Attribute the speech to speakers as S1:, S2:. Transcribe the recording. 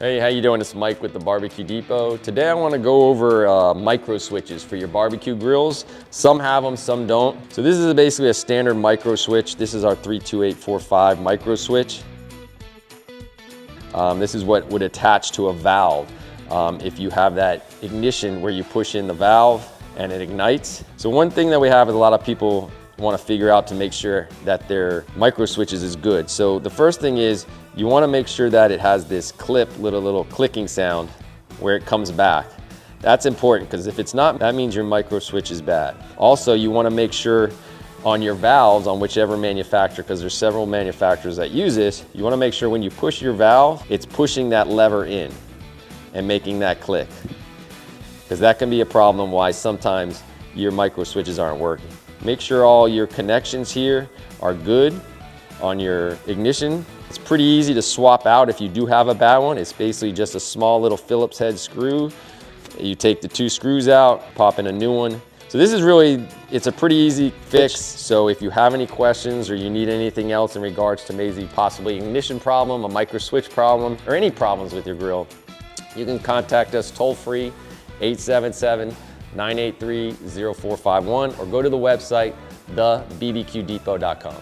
S1: Hey, how you doing? It's Mike with the Barbecue Depot. Today I want to go over micro switches for your barbecue grills. Some have them, some don't. So this is basically a standard micro switch. This is our 32845 micro switch. This is what would attach to a valve if you have that ignition where you push in the valve and it ignites. So one thing that we have is a lot of people want to figure out to make sure that their micro switches is good. So the first thing is you want to make sure that it has this clip, little clicking sound where it comes back. That's important because if it's not, that means your micro switch is bad. Also, you want to make sure on your valves, on whichever manufacturer, because there's several manufacturers that use this, you want to make sure when you push your valve, it's pushing that lever in and making that click. Because that can be a problem why sometimes your micro switches aren't working. Make sure all your connections here are good on your ignition. It's pretty easy to swap out if you do have a bad one. It's basically just a small little Phillips head screw. You take the two screws out, pop in a new one. So this is really, it's a pretty easy fix. So if you have any questions or you need anything else in regards to maybe possibly ignition problem, a micro switch problem, or any problems with your grill, you can contact us toll free, 877-983-0451, or go to the website, thebbqdepot.com.